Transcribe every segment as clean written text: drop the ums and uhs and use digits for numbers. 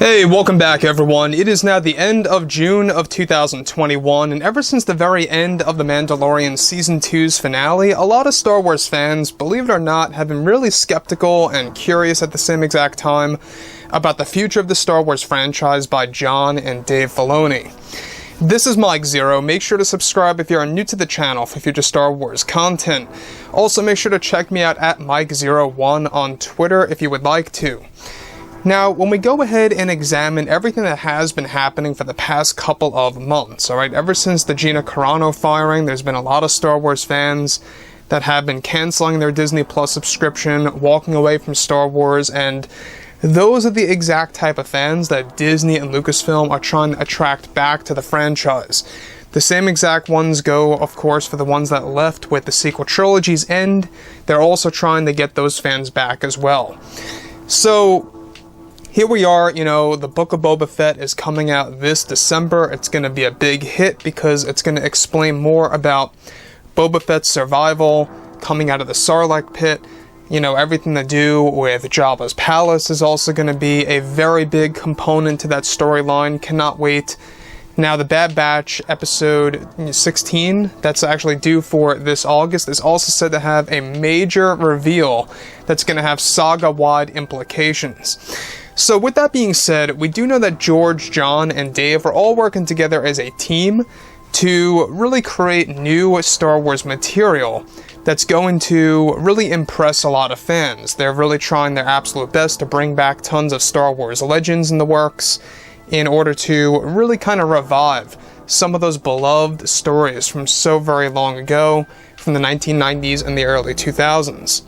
Hey, welcome back everyone. It is now the end of June of 2021, and ever since the very end of The Mandalorian Season 2's finale, a lot of Star Wars fans, believe it or not, have been really skeptical and curious at the same exact time about the future of the Star Wars franchise by Jon and Dave Filoni. This is Mike Zero. Make sure to subscribe if you are new to the channel for future Star Wars content. Also, make sure to check me out at Mike01 on Twitter if you would like to. Now, when we go ahead and examine everything that has been happening for the past couple of months, alright, ever since the Gina Carano firing, there's been a lot of Star Wars fans that have been canceling their Disney Plus subscription, walking away from Star Wars, and those are the exact type of fans that Disney and Lucasfilm are trying to attract back to the franchise. The same exact ones go, of course, for the ones that left with the sequel trilogy's end. They're also trying to get those fans back as well. So, here we are, the Book of Boba Fett is coming out this December. It's going to be a big hit because it's going to explain more about Boba Fett's survival, coming out of the Sarlacc pit. Everything to do with Jabba's palace is also going to be a very big component to that storyline. Cannot wait. Now, the Bad Batch episode 16, that's actually due for this August, is also said to have a major reveal that's going to have saga-wide implications. So with that being said, we do know that George, Jon, and Dave are all working together as a team to really create new Star Wars material that's going to really impress a lot of fans. They're really trying their absolute best to bring back tons of Star Wars legends in the works in order to really kind of revive some of those beloved stories from so very long ago, from the 1990s and the early 2000s.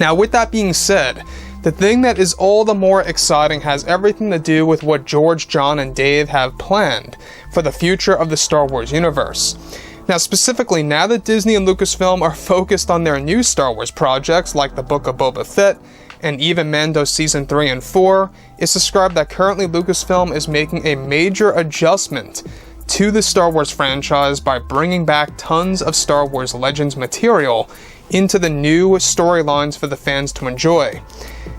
Now, with that being said, the thing that is all the more exciting has everything to do with what George, Jon, and Dave have planned for the future of the Star Wars universe. Now, specifically, now that Disney and Lucasfilm are focused on their new Star Wars projects like the Book of Boba Fett and even Mando Season 3 and 4, it's described that currently Lucasfilm is making a major adjustment to the Star Wars franchise by bringing back tons of Star Wars Legends material into the new storylines for the fans to enjoy.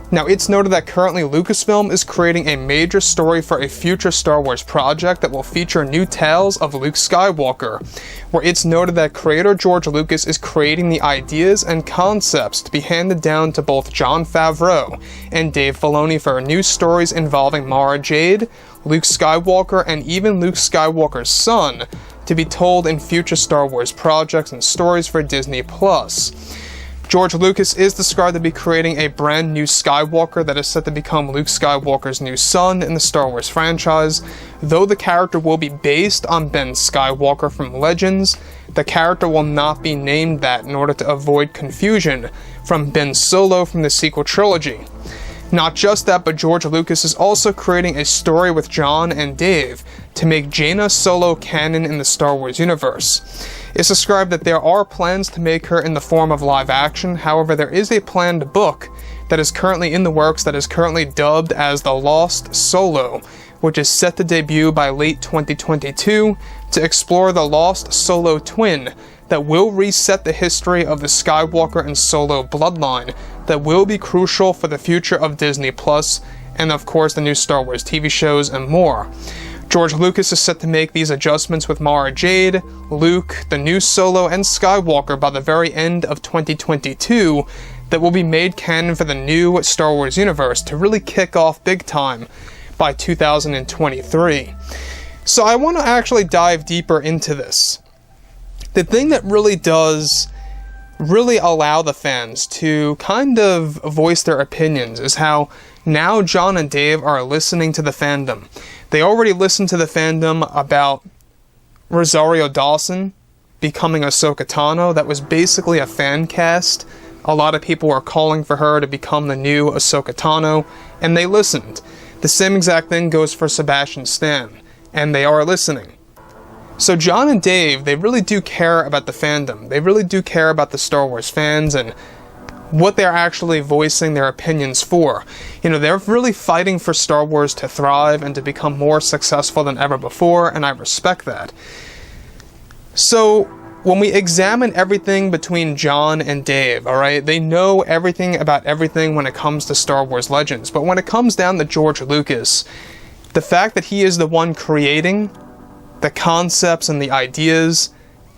Now, it's noted that currently Lucasfilm is creating a major story for a future Star Wars project that will feature new tales of Luke Skywalker, where it's noted that creator George Lucas is creating the ideas and concepts to be handed down to both Jon Favreau and Dave Filoni for new stories involving Mara Jade, Luke Skywalker, and even Luke Skywalker's son to be told in future Star Wars projects and stories for Disney Plus. George Lucas is described to be creating a brand new Skywalker that is set to become Luke Skywalker's new son in the Star Wars franchise. Though the character will be based on Ben Skywalker from Legends, the character will not be named that in order to avoid confusion from Ben Solo from the sequel trilogy. Not just that, but George Lucas is also creating a story with Jon and Dave to make Jaina Solo canon in the Star Wars universe. It's described that there are plans to make her in the form of live action. However, there is a planned book that is currently in the works that is currently dubbed as The Lost Solo, which is set to debut by late 2022 to explore the lost Solo twin that will reset the history of the Skywalker and Solo bloodline that will be crucial for the future of Disney Plus and of course the new Star Wars TV shows and more. George Lucas is set to make these adjustments with Mara Jade, Luke, the new Solo, and Skywalker by the very end of 2022 that will be made canon for the new Star Wars universe to really kick off big time by 2023. So I want to actually dive deeper into this. The thing that really does allow the fans to kind of voice their opinions is how now Jon and Dave are listening to the fandom. They already listened to the fandom about Rosario Dawson becoming Ahsoka Tano. That was basically a fan cast. A lot of people were calling for her to become the new Ahsoka Tano, and they listened. The same exact thing goes for Sebastian Stan, and they are listening. So Jon and Dave, they really do care about the fandom. They really do care about the Star Wars fans and what they're actually voicing their opinions for. They're really fighting for Star Wars to thrive and to become more successful than ever before, and I respect that. So, when we examine everything between John and Dave, alright, they know everything about everything when it comes to Star Wars Legends. But when it comes down to George Lucas, the fact that he is the one creating the concepts and the ideas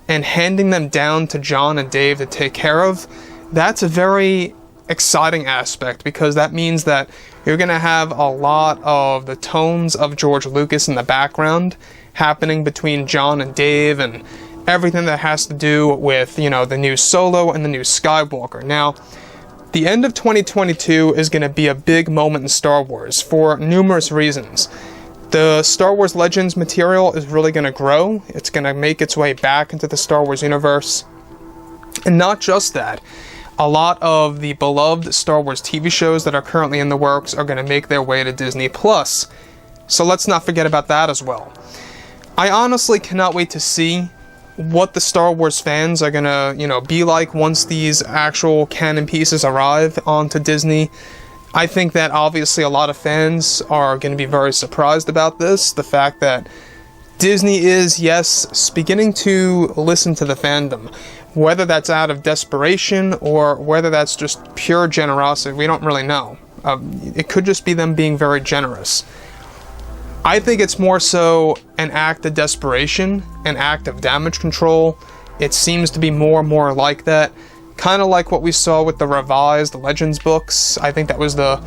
and handing them down to John and Dave to take care of, that's a very exciting aspect, because that means that you're going to have a lot of the tones of George Lucas in the background happening between John and Dave, and everything that has to do with, you know, the new Solo and the new Skywalker. Now, the end of 2022 is going to be a big moment in Star Wars for numerous reasons. The Star Wars Legends material is really going to grow. It's going to make its way back into the Star Wars universe. And not just that, a lot of the beloved Star Wars TV shows that are currently in the works are going to make their way to Disney+. So let's not forget about that as well. I honestly cannot wait to see what the Star Wars fans are going to, you know, be like once these actual canon pieces arrive onto Disney. I think that obviously a lot of fans are going to be very surprised about this. The fact that Disney is, yes, beginning to listen to the fandom. Whether that's out of desperation or whether that's just pure generosity, we don't really know. It could just be them being very generous. I think it's more so an act of desperation, an act of damage control. It seems to be more and more like that. Kind of like what we saw with the revised Legends books. I think that was the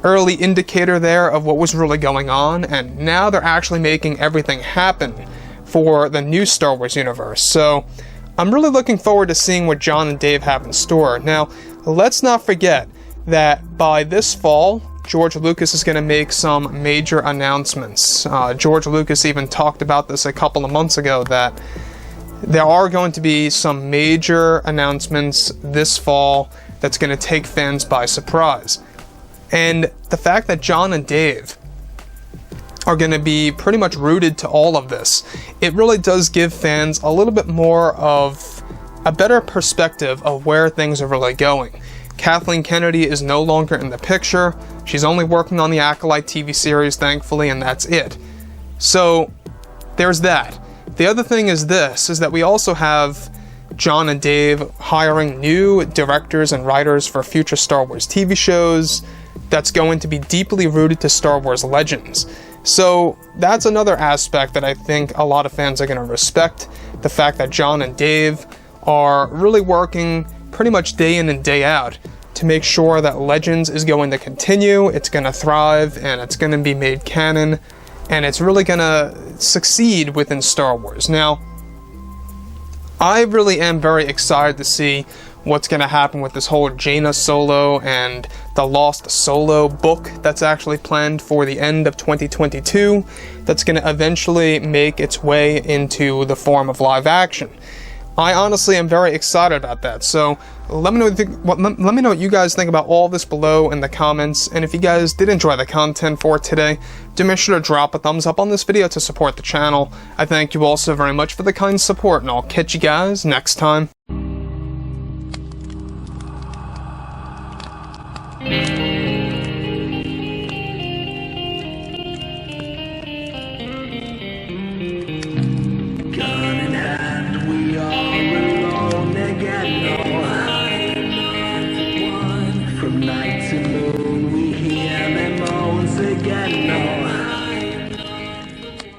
early indicator there of what was really going on, and now they're actually making everything happen for the new Star Wars universe. So I'm really looking forward to seeing what John and Dave have in store. Now, let's not forget that by this fall, George Lucas is going to make some major announcements. George Lucas even talked about this a couple of months ago, that there are going to be some major announcements this fall that's going to take fans by surprise. And the fact that John and Dave are going to be pretty much rooted to all of this, it really does give fans a little bit more of a better perspective of where things are really going. Kathleen Kennedy is no longer in the picture. She's only working on the Acolyte TV series, thankfully, and that's it. So there's that. The other thing is this, is that we also have John and Dave hiring new directors and writers for future Star Wars TV shows that's going to be deeply rooted to Star Wars Legends. So that's another aspect that I think a lot of fans are going to respect. The fact that John and Dave are really working pretty much day in and day out to make sure that Legends is going to continue, it's going to thrive, and it's going to be made canon, and it's really going to succeed within Star Wars. Now, I really am very excited to see what's going to happen with this whole Jaina Solo and the Lost Solo book that's actually planned for the end of 2022, that's going to eventually make its way into the form of live action. I honestly am very excited about that, so let me know what you guys think about all this below in the comments, and if you guys did enjoy the content for today, do make sure to drop a thumbs up on this video to support the channel. I thank you all so very much for the kind support, and I'll catch you guys next time.